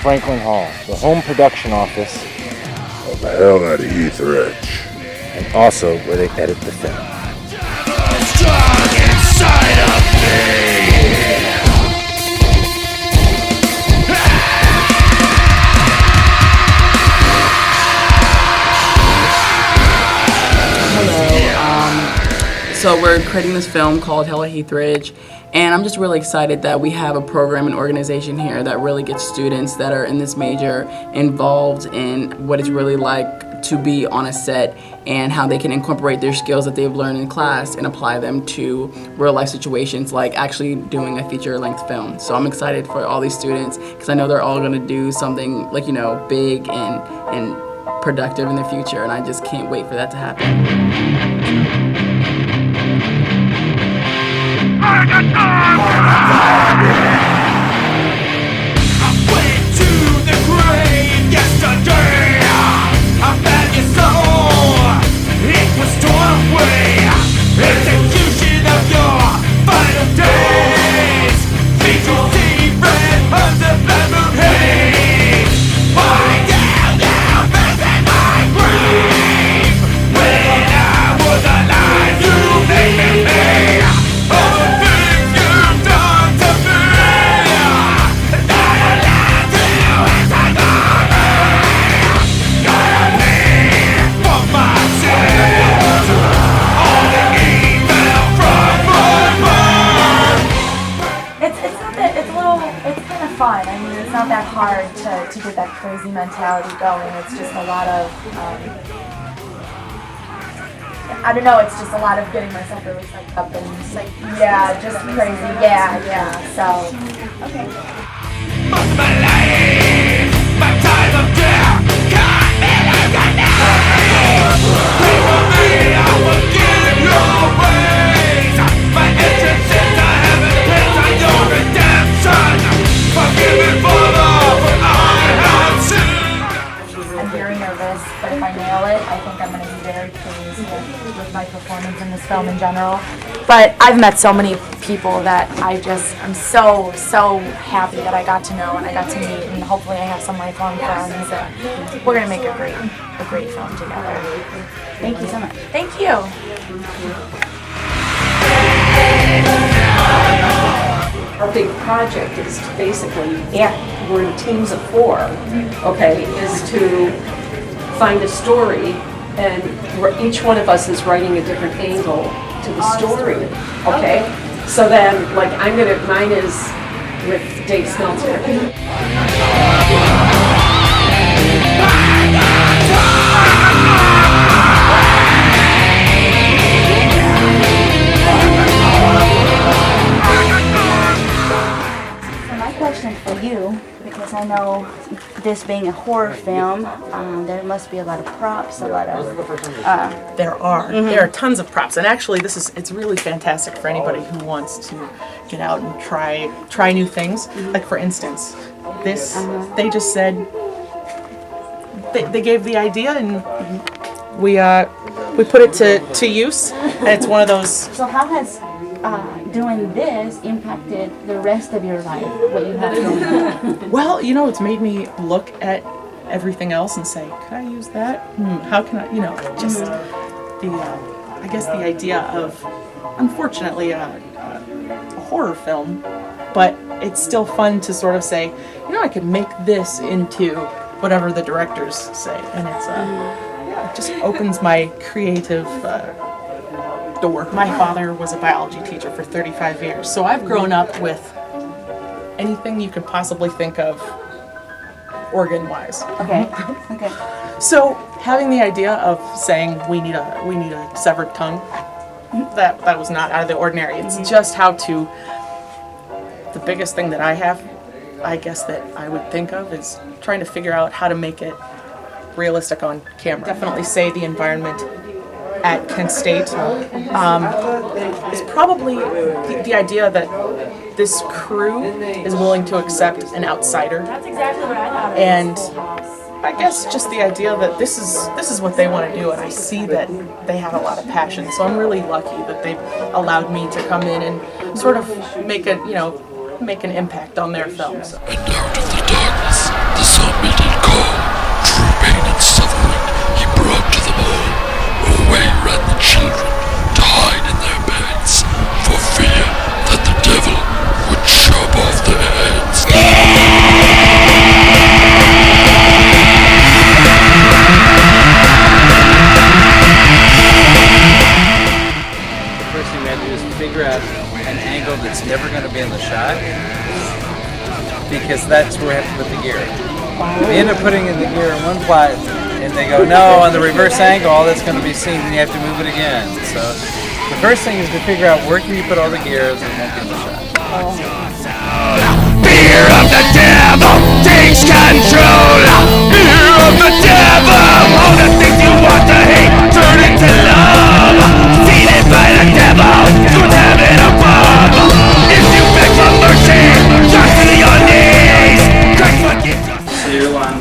Franklin Hall, the home production office of Hell at Heathridge, and also where they edit the film. Strong inside of me. So we're creating this film called At Heathridge, and I'm just really excited that we have a program and organization here that really gets students that are in this major involved in what it's really like to be on a set and how they can incorporate their skills that they've learned in class and apply them to real life situations like actually doing a feature-length film. So I'm excited for all these students because I know they're all going to do something like, big and productive in the future, and I just can't wait for that to happen. I went to the grave yesterday. I found your soul. It was torn away. Execution of your final days. VGC red hunt the memory haze. Why down, visit my grave. When I was alive, you made me. Fun. I mean, it's not that hard to get that crazy mentality going. It's just a lot of, I don't know, it's just a lot of getting myself really psyched up and just like, yeah, just crazy, yeah, so, okay. Most of my life, my time of death, got me like a knife. People me, I will give your ways. My entrance into heaven depends on your redemption. I'm very nervous, but if I nail it, I think I'm going to be very pleased with my performance in this film in general. But I've met so many people that I'm so happy that I got to know and I got to meet, and hopefully I have some lifelong friends, and we're going to make a great film together. Thank you so much. Thank you. Our big project is basically, we're in teams of 4, okay, is to find a story, and each one of us is writing a different angle to the story, okay? So then, like, mine is with Dave Smelter. Question for you, because I know this being a horror film, there must be a lot of props, a lot of... There are tons of props, and actually it's really fantastic for anybody who wants to get out and try new things. Like, for instance, this, they just said, they gave the idea and we put it to use, and it's one of those... So how has doing this impacted the rest of your life, what you have going on? Well, it's made me look at everything else and say, could I use that? How can I, just I guess the idea of, unfortunately, a horror film, but it's still fun to sort of say, I could make this into whatever the directors say, and it's, it just opens my creative door. My father was a biology teacher for 35 years, so I've grown up with anything you could possibly think of organ-wise. Okay. So having the idea of saying we need a severed tongue, that was not out of the ordinary. It's just how to. The biggest thing that I guess that I would think of is trying to figure out how to make it realistic on camera. Definitely say the environment at Kent State is probably the idea that this crew is willing to accept an outsider. That's exactly what I thought. And I guess just the idea that this is what they want to do, and I see that they have a lot of passion. So I'm really lucky that they've allowed me to come in and sort of make an impact on their films. And out of the darkness The zombie did call. Through pain and suffering, he brought to them all. Away ran the children to hide in their beds, for fear that the devil would chop off their heads. The first thing we had to do is figure out an angle that's never going to be in the shot, because that's where we have to put the gear. We end up putting in the gear in one plot, and they go, no, on the reverse angle, all that's going to be seen, and you have to move it again. So the first thing is to figure out where can you put all the gears and won't be in the shot. Fear of the devil takes control. Fear of the devil. All the things you want to hate turn into love. Seated by the devil, towards heaven above. If you beg for mercy, drop to your knees. Christ forgives you.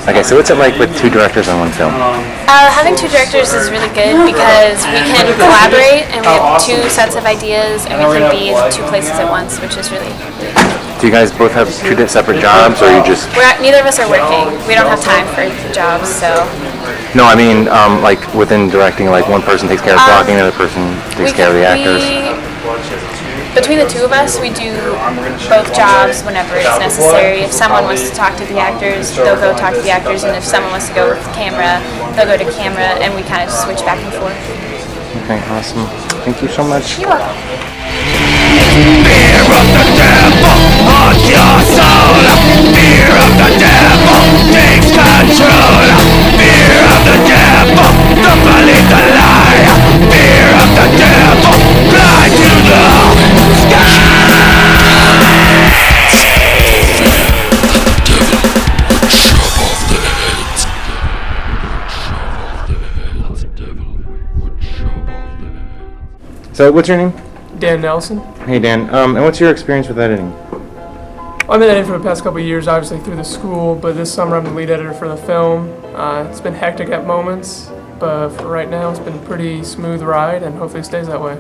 Okay, so what's it like with two directors on one film? Having two directors is really good because we can collaborate and we have two sets of ideas and we can be in two places at once, which is really good. Do you guys both have two separate jobs, or you just... Neither of us are working. We don't have time for jobs, so... No, I mean, like within directing, like one person takes care of blocking, the other person takes care of the actors. Between the two of us, we do both jobs whenever it's necessary. If someone wants to talk to the actors, they'll go talk to the actors, and if someone wants to go with the camera, they'll go to camera, and we kind of switch back and forth. Okay, awesome. Thank you so much. You're welcome. Fear of the devil haunts your soul. Fear of the devil takes control. Fear of the devil, don't believe the lie. Fear of the devil, fly to the So, what's your name? Dan Nelson. Hey, Dan. And what's your experience with editing? I've been editing for the past couple of years, obviously through the school, but this summer I'm the lead editor for the film. It's been hectic at moments, but for right now it's been a pretty smooth ride, and hopefully it stays that way.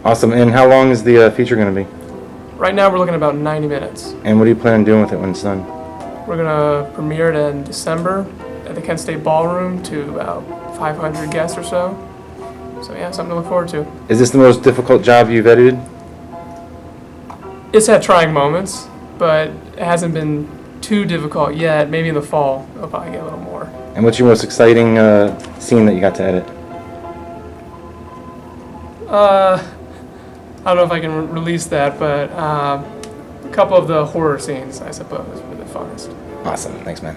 Awesome. And how long is the feature going to be? Right now we're looking at about 90 minutes. And what do you plan on doing with it when it's done? We're going to premiere it in December at the Kent State Ballroom to about 500 guests or so. So yeah, something to look forward to. Is this the most difficult job you've edited? It's had trying moments, but it hasn't been too difficult yet. Maybe in the fall it'll probably get a little more. And what's your most exciting scene that you got to edit? I don't know if I can release that, but a couple of the horror scenes, I suppose, were the funnest. Awesome. Thanks, man.